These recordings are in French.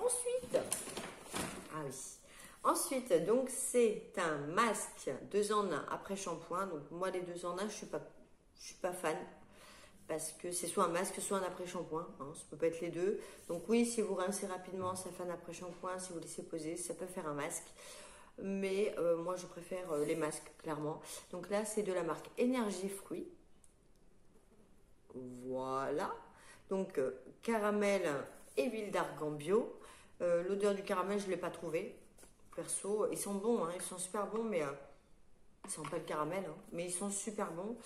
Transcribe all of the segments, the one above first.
Ensuite, ah oui. Ensuite, donc c'est un masque 2 en 1 après shampoing. Donc moi les 2 en 1, je suis pas fan parce que c'est soit un masque, soit un après shampoing. Hein, ça peut pas être les deux. Donc oui, si vous rincez rapidement, ça fait un après shampoing. Si vous laissez poser, ça peut faire un masque. Mais moi je préfère les masques clairement. Donc là c'est de la marque Énergie Fruits. Voilà. Donc caramel et huile d'argan bio. L'odeur du caramel, je ne l'ai pas trouvé. Perso, ils sont bons, hein, ils sont super bons, mais ils sont pas le caramel, hein, mais ils sont super bons.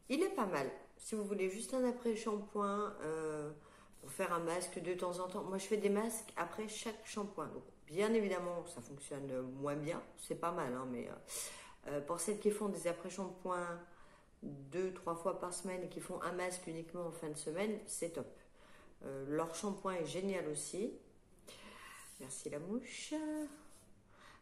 Il est pas mal. Si vous voulez juste un après-shampoing pour faire un masque de temps en temps. Moi, je fais des masques après chaque shampoing. Donc, bien évidemment, ça fonctionne moins bien. C'est pas mal, hein, mais pour celles qui font des après-shampoings 2-3 fois par semaine et qui font un masque uniquement en fin de semaine, c'est top. Leur shampoing est génial aussi. Merci la mouche.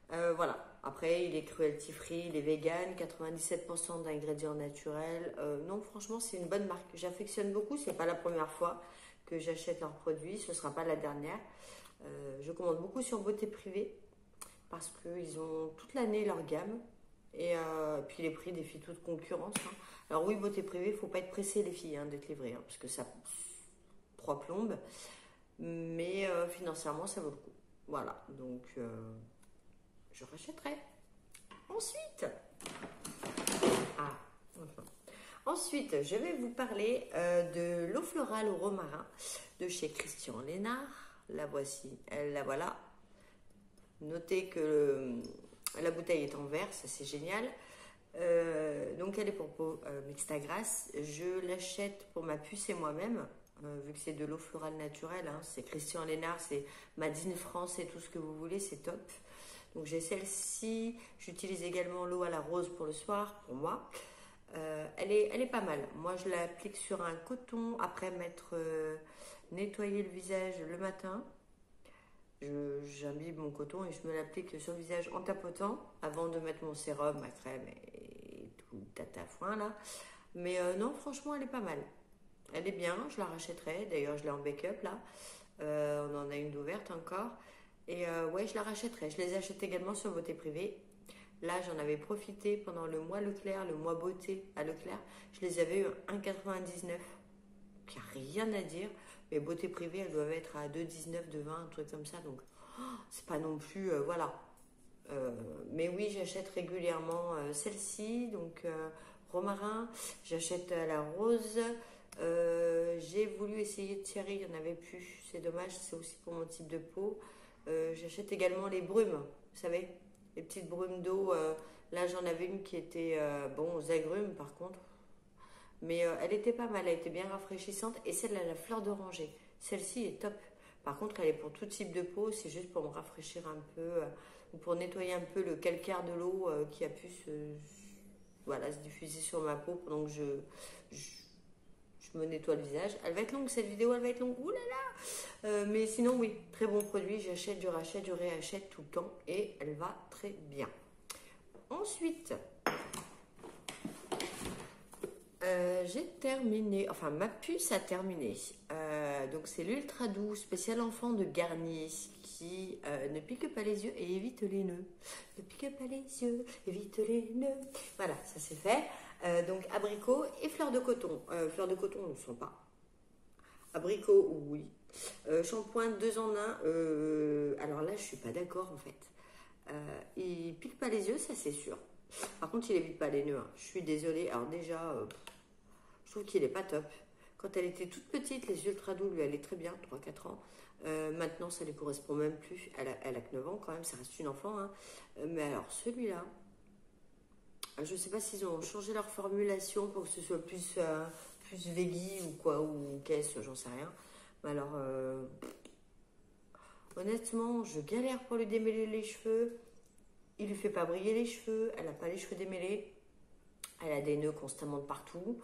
Voilà. Après, il est cruelty free, il est vegan, 97% d'ingrédients naturels. Non, franchement, c'est une bonne marque. J'affectionne beaucoup. C'est pas la première fois que j'achète leurs produits. Ce sera pas la dernière. Je commande beaucoup sur Beauté Privée parce qu'ils ont toute l'année leur gamme. Et puis les prix défient toute concurrence. Hein. Alors oui, Beauté Privée, il ne faut pas être pressé les filles hein, d'être livrées. Hein, parce que ça 3 plombes. Mais financièrement, ça vaut le coup. Voilà. Donc, je rachèterai. Ensuite, ensuite, je vais vous parler de l'eau florale au romarin de chez Christian Lénard. La voici. La voilà. Notez que la bouteille est en verre, ça c'est génial. Donc elle est pour peau mixte à grasse. Je l'achète pour ma puce et moi-même, vu que c'est de l'eau florale naturelle. Hein, c'est Christian Lénard, c'est Made in France et tout ce que vous voulez, c'est top. Donc j'ai celle-ci. J'utilise également l'eau à la rose pour le soir, pour moi. Elle est pas mal. Moi je l'applique sur un coton après m'être nettoyé le visage le matin. J'imbibe mon coton et je me l'applique sur le visage en tapotant avant de mettre mon sérum, ma crème et tout tatafouin là. Mais non, franchement, elle est pas mal. Elle est bien, je la rachèterai. D'ailleurs, je l'ai en backup là. On en a une d'ouverte encore. Et ouais, je la rachèterai. Je les achète également sur Beauté Privée. Là, j'en avais profité pendant le mois Leclerc, le mois beauté à Leclerc. Je les avais eu à 1,99. Il n'y a rien à dire. Mais Beauté Privée, elles doivent être à 2,19, 2,20, un truc comme ça. Donc, c'est pas non plus... voilà. Mais oui, j'achète régulièrement celle-ci. Donc, romarin. J'achète la rose. J'ai voulu essayer de Thierry, il n'y en avait plus. C'est dommage, c'est aussi pour mon type de peau. J'achète également les brumes. Vous savez, les petites brumes d'eau. Là, j'en avais une qui était, bon, aux agrumes par contre. Mais elle était pas mal, elle était bien rafraîchissante. Et celle à la fleur d'oranger, celle-ci est top. Par contre, elle est pour tout type de peau, c'est juste pour me rafraîchir un peu, ou pour nettoyer un peu le calcaire de l'eau qui a pu voilà, se diffuser sur ma peau pendant que je me nettoie le visage. Elle va être longue cette vidéo, elle va être longue, oulala. Mais sinon oui, très bon produit, j'achète, je rachète, je réachète tout le temps et elle va très bien. Ensuite... j'ai terminé, enfin ma puce a terminé. Donc c'est l'Ultra Doux spécial enfant de Garnier qui ne pique pas les yeux et évite les nœuds. Ne pique pas les yeux, évite les nœuds. Voilà, ça c'est fait. Donc abricot et fleur de coton. Fleur de coton, on ne sent pas. Abricot, oui. Shampoing 2 en 1. Alors là, je suis pas d'accord en fait. Il pique pas les yeux, ça c'est sûr. Par contre, il évite pas les nœuds. Hein. Je suis désolée. Alors déjà, je trouve qu'il est pas top. Quand elle était toute petite, les Ultra Doux lui allaient très bien, 3-4 ans. Maintenant, ça ne lui correspond même plus. Elle a que 9 ans quand même, ça reste une enfant. Hein. Mais alors, celui-là, je ne sais pas s'ils ont changé leur formulation pour que ce soit plus veggie ou quoi, ou qu'est-ce, j'en sais rien. Mais alors, honnêtement, je galère pour lui démêler les cheveux. Il lui fait pas briller les cheveux, elle n'a pas les cheveux démêlés, elle a des nœuds constamment de partout.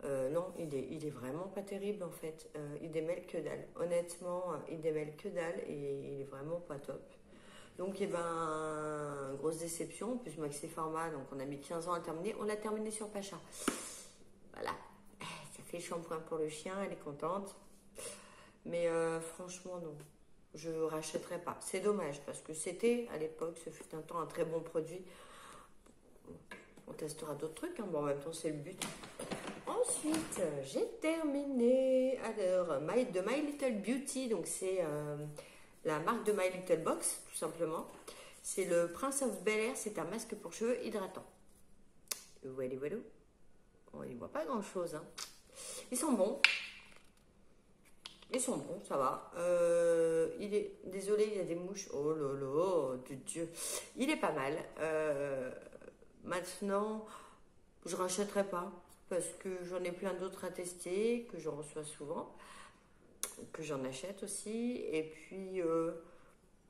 Non, il est vraiment pas terrible en fait. Il démêle que dalle. Honnêtement, il démêle que dalle et il est vraiment pas top. Donc, eh ben, grosse déception. En plus, maxi format, donc on a mis 15 ans à terminer. On l'a terminé sur Pacha. Voilà. Ça fait le shampoing pour le chien, elle est contente. Mais franchement, non. Je rachèterai pas. C'est dommage parce que c'était à l'époque, ce fut un temps un très bon produit. On testera d'autres trucs, hein. Bon, en même temps, c'est le but. Ensuite, j'ai terminé. Alors, de My Little Beauty, donc c'est la marque de My Little Box, tout simplement. C'est le Prince of Bel-Air, c'est un masque pour cheveux hydratant. Voilà, voilà. On n'y voit pas grand-chose, hein. Ils sont bons. Ils sont bons, ça va. Désolé, il y a des mouches. Oh là là, de Dieu. Il est pas mal. Maintenant, je rachèterai pas parce que j'en ai plein d'autres à tester, que j'en reçois souvent, que j'en achète aussi. Et puis,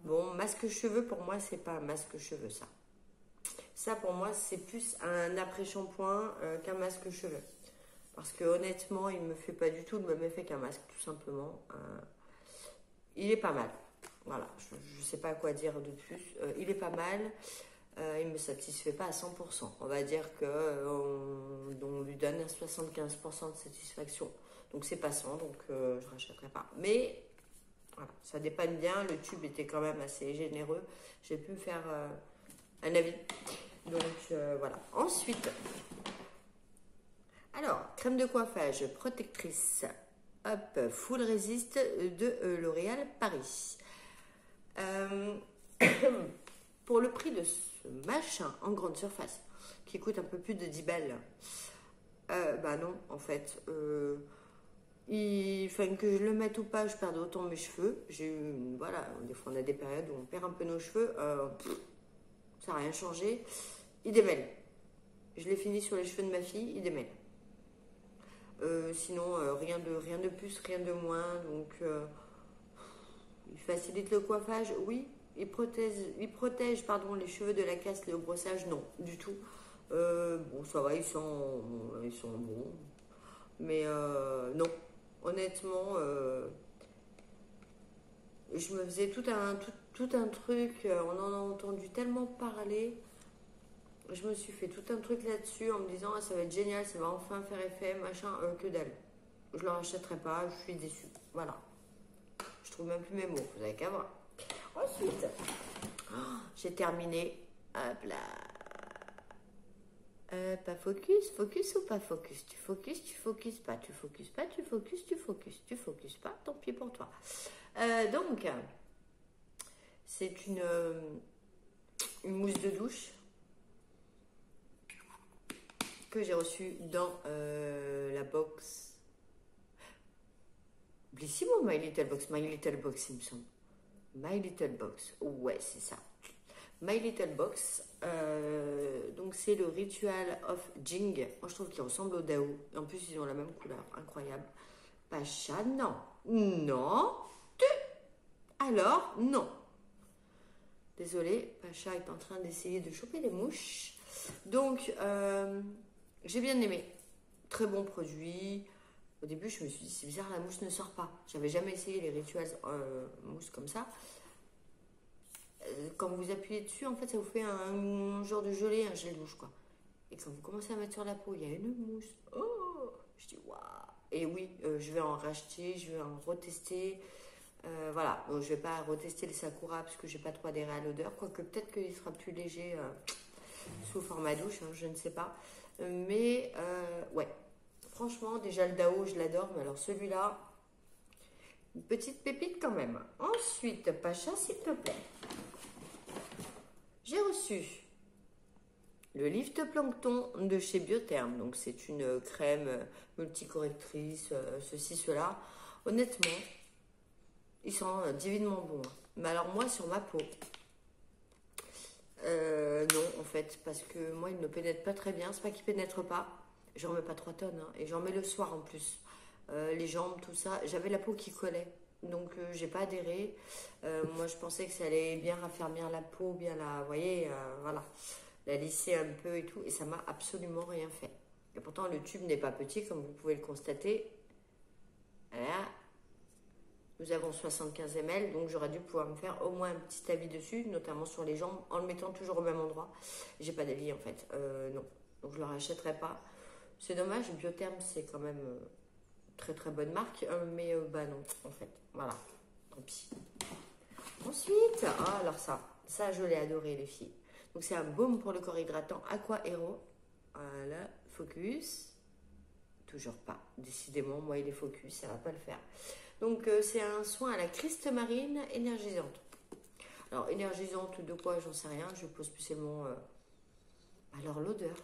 bon, masque cheveux, pour moi, c'est pas un masque cheveux, ça. Ça, pour moi, c'est plus un après-shampoing qu'un masque cheveux. Parce que honnêtement, il ne me fait pas du tout le même effet qu'un masque, tout simplement. Il est pas mal. Voilà, je ne sais pas quoi dire de plus. Il est pas mal. Il ne me satisfait pas à 100%. On va dire qu'on lui donne 75% de satisfaction. Donc c'est passant, donc je ne rachèterai pas. Mais voilà, ça dépanne bien. Le tube était quand même assez généreux. J'ai pu me faire un avis. Donc voilà. Ensuite, alors, crème de coiffage protectrice Up Full Resist de L'Oréal Paris. Pour le prix de ce machin en grande surface, qui coûte un peu plus de 10 balles, bah non, en fait, que je le mette ou pas, je perds autant mes cheveux. Voilà, des fois on a des périodes où on perd un peu nos cheveux, ça n'a rien changé. Il démêle. Je l'ai fini sur les cheveux de ma fille, il démêle. Sinon, rien de plus, rien de moins. Donc, il facilite le coiffage, oui. Il protège pardon, les cheveux de la casse, le brossage, non, du tout. Bon, ça va, ils sont bons. Mais non, honnêtement, je me faisais tout un truc. On en a entendu tellement parler. Je me suis fait tout un truc là-dessus en me disant ah, ça va être génial, ça va enfin faire effet, machin, que dalle. Je ne le rachèterai pas, je suis déçue. Voilà. Je trouve même plus mes mots, vous avez qu'à voir. Ensuite, j'ai terminé. Hop là. Pas focus, focus ou pas focus? Tu focuses pas, tu focuses pas, tu focuses pas, tant pis pour toi. Donc, c'est une mousse de douche que j'ai reçue dans la box Blissimo, My Little Box, il me semble. My Little Box, ouais, c'est ça. My Little Box, donc c'est le Ritual of Jing. Moi je trouve qu'il ressemble au Dao. En plus ils ont la même couleur, incroyable. Pacha, non. Non. Alors, non. Désolée, Pacha est en train d'essayer de choper des mouches. Donc, j'ai bien aimé. Très bon produit. Au début, je me suis dit, c'est bizarre, la mousse ne sort pas. J'avais jamais essayé les Rituals mousse comme ça. Quand vous appuyez dessus, en fait, ça vous fait un genre de gelée, un gel douche, quoi. Et quand vous commencez à mettre sur la peau, il y a une mousse. Oh, je dis, waouh. Et oui, je vais en racheter, je vais en retester. Voilà, donc, je vais pas retester le Sakura parce que j'ai pas trop adhéré à l'odeur. Quoique peut-être qu'il sera plus léger sous format douche, hein, je ne sais pas. Mais ouais, franchement, déjà le Dao, je l'adore. Mais alors celui-là, une petite pépite quand même. Ensuite, Pacha, s'il te plaît. J'ai reçu le Lift Plancton de chez Biotherm. Donc, c'est une crème multicorrectrice, ceci, cela. Honnêtement, ils sont divinement bons. Mais alors, moi, sur ma peau, non, en fait, parce que moi, ils ne pénètrent pas très bien. C'est pas qu'ils pénètrent pas. J'en mets pas 3 tonnes. Hein, et j'en mets le soir en plus. Les jambes, tout ça. J'avais la peau qui collait. Donc, j'ai pas adhéré. Moi, je pensais que ça allait bien raffermir la peau, bien la, vous voyez, voilà, la lisser un peu et tout. Et ça m'a absolument rien fait. Et pourtant, le tube n'est pas petit, comme vous pouvez le constater. Voilà. Nous avons 75 ml, donc j'aurais dû pouvoir me faire au moins un petit avis dessus, notamment sur les jambes, en le mettant toujours au même endroit. J'ai pas d'avis, en fait. Non. Donc, je ne le rachèterai pas. C'est dommage, Biotherm, c'est quand même... très très bonne marque, mais bah non, en fait, voilà, tant pis. Ensuite, ah, alors ça je l'ai adoré les filles. Donc c'est un baume pour le corps hydratant Aqua Hero. Voilà, focus. Toujours pas. Décidément, moi il est focus, ça va pas le faire. Donc c'est un soin à la cristmarine énergisante. Alors énergisante de quoi, j'en sais rien. Je pose spécialement. Alors l'odeur.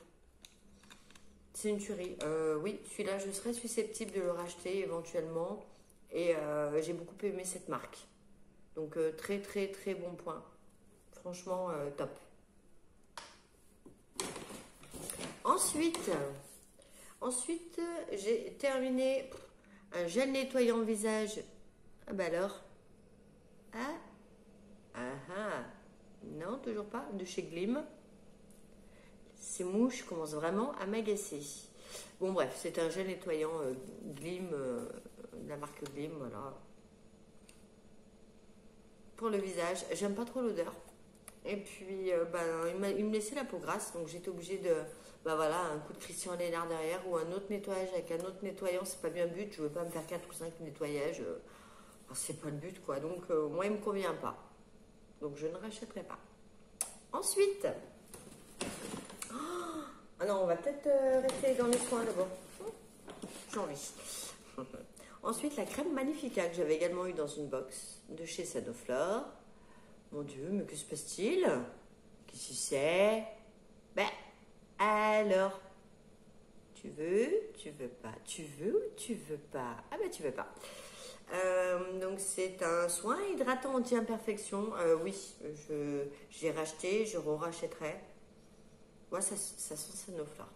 C'est une tuerie. Oui, celui-là, je serais susceptible de le racheter éventuellement. Et j'ai beaucoup aimé cette marque. Donc très très très bon point. Franchement, top. Ensuite, j'ai terminé un gel nettoyant visage. Ah bah alors. Ah, non, toujours pas. De chez Glim. Ces mouches commencent vraiment à m'agacer. Bon bref, c'est un gel nettoyant Glim, de la marque Glim, voilà. Pour le visage, j'aime pas trop l'odeur. Et puis, il me laissait la peau grasse, donc j'étais obligée de, voilà, un coup de Christian Lénard derrière ou un autre nettoyage avec un autre nettoyant, c'est pas bien le but. Je veux pas me faire 4 ou 5 nettoyages, c'est pas le but quoi. Donc moi, il me convient pas. Donc je ne rachèterai pas. Ensuite, ah non, on va peut-être rester dans les soins d'abord. J'ai envie. Ensuite, la crème Magnifica que j'avais également eu dans une box de chez Sanoflore. Mon Dieu, mais que se passe-t-il? Qu'est-ce que c'est? Ben, alors, tu veux pas? Tu veux ou tu veux pas? Ah ben, tu veux pas. Donc, c'est un soin hydratant anti-imperfection. Oui, j'ai racheté, je rachèterai. Moi, ça sent Sanoflore.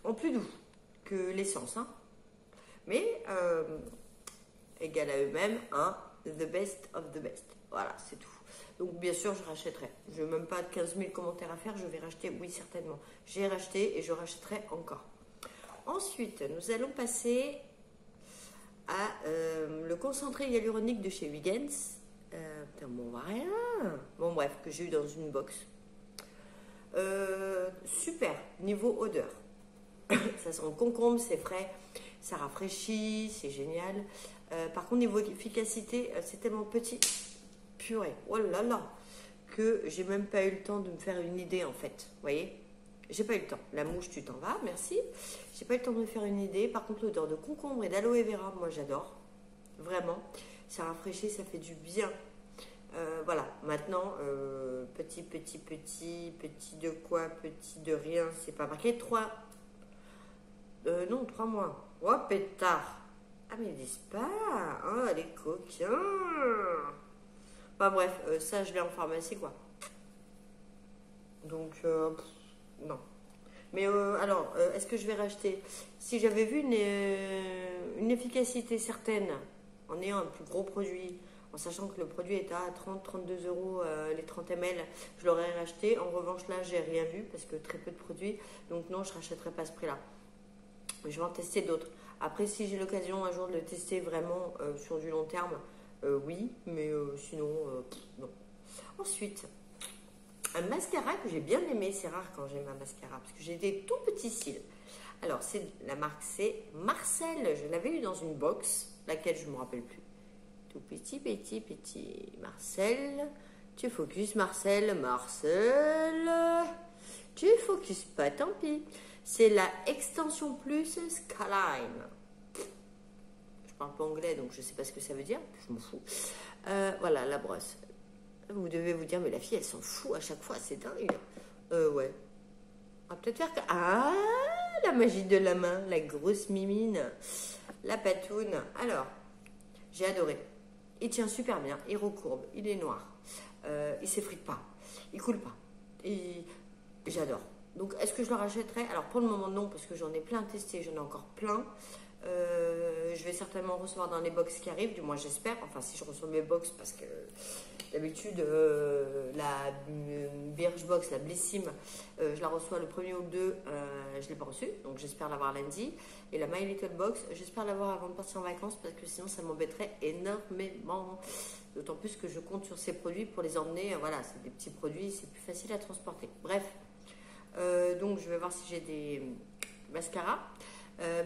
En plus doux que l'essence, hein. Mais, égal à eux-mêmes, hein, the best of the best. Voilà, c'est tout. Donc, bien sûr, je rachèterai. Je n'ai même pas 15 000 commentaires à faire. Je vais racheter, oui, certainement. J'ai racheté et je rachèterai encore. Ensuite, nous allons passer à le concentré hyaluronique de chez Huygens. Bon, rien. Bon, bref, que j'ai eu dans une box. Super, niveau odeur. Ça sent le concombre, c'est frais. Ça rafraîchit, c'est génial. Par contre, niveau efficacité, c'est tellement petit. Purée, oh là là, que j'ai même pas eu le temps de me faire une idée en fait. Vous voyez, j'ai pas eu le temps. La mouche, tu t'en vas, merci. J'ai pas eu le temps de me faire une idée. Par contre, l'odeur de concombre et d'aloe vera, moi j'adore. Vraiment, ça rafraîchit, ça fait du bien. Voilà, maintenant, petit de quoi, petit de rien, c'est pas marqué. 3 mois. Oh pétard. Ah mais ils disent pas. Oh les coquins. Enfin bref, ça je l'ai en pharmacie quoi. Donc non. Mais alors, est-ce que je vais racheter? Si j'avais vu une efficacité certaine en ayant un plus gros produit, en sachant que le produit est à 30-32 euros les 30 ml, je l'aurais racheté. En revanche là, j'ai rien vu parce que très peu de produits. Donc non, je rachèterai pas ce prix-là. Mais je vais en tester d'autres. Après, si j'ai l'occasion un jour de le tester vraiment sur du long terme, oui, mais sinon, non. Ensuite, un mascara que j'ai bien aimé. C'est rare quand j'aime un mascara parce que j'ai des tout petits cils. Alors, la marque, c'est Marcel. Je l'avais eu dans une box, laquelle je ne me rappelle plus. Tout petit. Marcel. Tu focuses, Marcel. Tu focuses pas, tant pis. C'est la Extension Plus Skyline. Je parle pas anglais, donc je sais pas ce que ça veut dire. Je m'en fous. Voilà, la brosse. Vous devez vous dire, mais la fille, elle s'en fout à chaque fois. C'est dingue. Ouais. On va peut-être faire que... Ah, la magie de la main. La grosse mimine. La patoune. Alors, j'ai adoré. Il tient super bien. Il recourbe. Il est noir. Il s'effrite pas. Il coule pas. J'adore. Donc, est-ce que je le rachèterai? Alors, pour le moment, non, parce que j'en ai plein testé. J'en ai encore plein. Je vais certainement recevoir dans les box qui arrivent, du moins j'espère. Enfin, si je reçois mes box, parce que d'habitude, la Birchbox, la Blissim, je la reçois le 1er ou le 2, je ne l'ai pas reçue, donc j'espère l'avoir lundi. Et la My Little Box, j'espère l'avoir avant de partir en vacances, parce que sinon ça m'embêterait énormément. D'autant plus que je compte sur ces produits pour les emmener. Voilà, c'est des petits produits, c'est plus facile à transporter. Bref, donc je vais voir si j'ai des mascaras.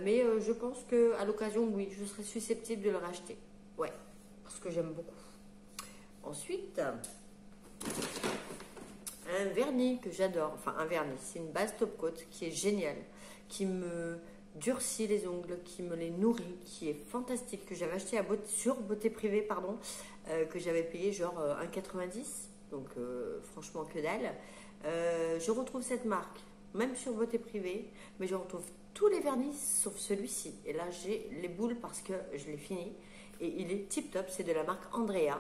Mais je pense qu'à l'occasion, oui, je serais susceptible de le racheter. Ouais, parce que j'aime beaucoup. Ensuite, un vernis que j'adore. Enfin, un vernis. C'est une base top coat qui est géniale, qui me durcit les ongles, qui me les nourrit, qui est fantastique, que j'avais acheté sur Beauté Privée, pardon, que j'avais payé genre 1,90. Donc, franchement, que dalle. Je retrouve cette marque, même sur Beauté Privée, mais je retrouve tous les vernis sauf celui-ci. Et là, j'ai les boules parce que je l'ai fini. Et il est tip top, c'est de la marque Andrea.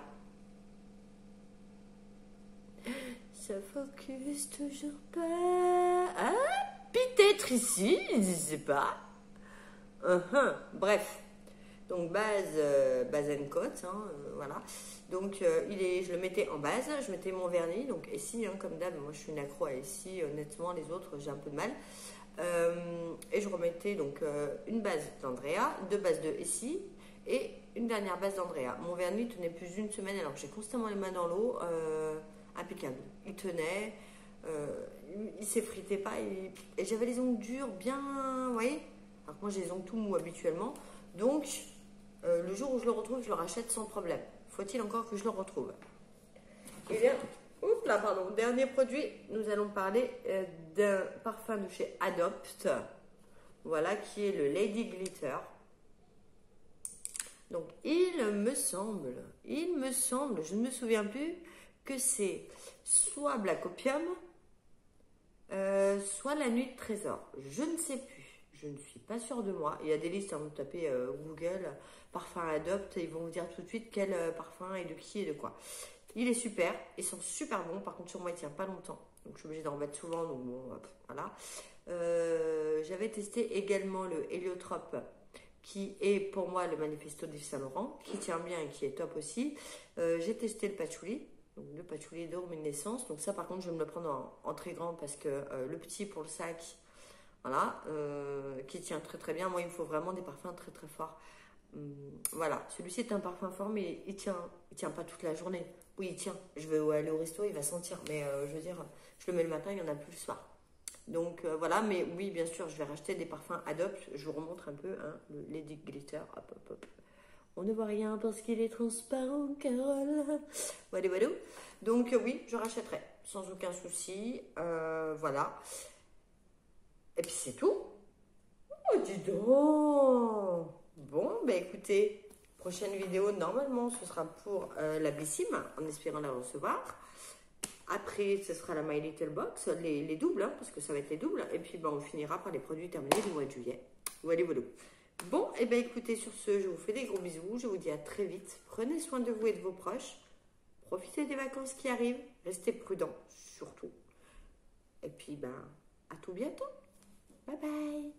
Ça focus toujours pas. Ah, peut-être ici, je ne sais pas. Bref, donc base and coat, hein, voilà. Donc je le mettais en base, je mettais mon vernis, donc Essie, hein, comme d'hab, moi je suis une accro à Essie, honnêtement, les autres j'ai un peu de mal. Et je remettais donc une base d'Andrea, deux bases de Essie et une dernière base d'Andrea. Mon vernis tenait plus d'une semaine alors que j'ai constamment les mains dans l'eau, impeccable. Il tenait, il s'effritait pas et j'avais les ongles durs, bien, vous voyez. Alors que moi j'ai les ongles tout mous habituellement, donc le jour où je le retrouve, je le rachète sans problème. Faut-il encore que je le retrouve? Et bien, pardon, dernier produit, nous allons parler d'un parfum de chez Adopt, voilà, qui est le Lady Glitter. Donc, il me semble, je ne me souviens plus, que c'est soit Black Opium, soit La Nuit de Trésor. Je ne sais plus. Je ne suis pas sûre de moi. Il y a des listes, hein, vous tapez Google, parfum Adopt, ils vont vous dire tout de suite quel parfum et de qui et de quoi. Il est super, il sent super bon. Par contre, sur moi, il tient pas longtemps. Donc, je suis obligée d'en mettre souvent. Donc, bon, voilà. J'avais testé également le Héliotrope, qui est pour moi le Manifesto d'Yves Saint Laurent, qui tient bien et qui est top aussi. J'ai testé le patchouli. Donc, le patchouli d'Or-Luminescence. Donc, ça, par contre, je vais me le prendre en très grand parce que le petit pour le sac, voilà, qui tient très très bien. Moi, il me faut vraiment des parfums très très forts. Voilà, celui-ci est un parfum fort, mais il tient pas toute la journée. Oui, il tient. Je vais aller au resto, il va sentir. Mais je veux dire, je le mets le matin, il n'y en a plus le soir. Donc voilà, mais oui, bien sûr, je vais racheter des parfums Adopt. Je vous remontre un peu, hein, le Lady Glitter. Hop, hop, hop. On ne voit rien parce qu'il est transparent, Carole. Voilà, voilà. Donc oui, je rachèterai sans aucun souci. Voilà. Et puis c'est tout. Oh, dis donc. Bon, ben écoutez, prochaine vidéo, normalement, ce sera pour la Bessime, en espérant la recevoir. Après, ce sera la My Little Box, les doubles, hein, parce que ça va être les doubles. Et puis, ben, on finira par les produits terminés du mois de juillet. Voilà, voilà. Bon, et ben écoutez, sur ce, je vous fais des gros bisous. Je vous dis à très vite. Prenez soin de vous et de vos proches. Profitez des vacances qui arrivent. Restez prudents, surtout. Et puis, ben, à tout bientôt. Bye bye.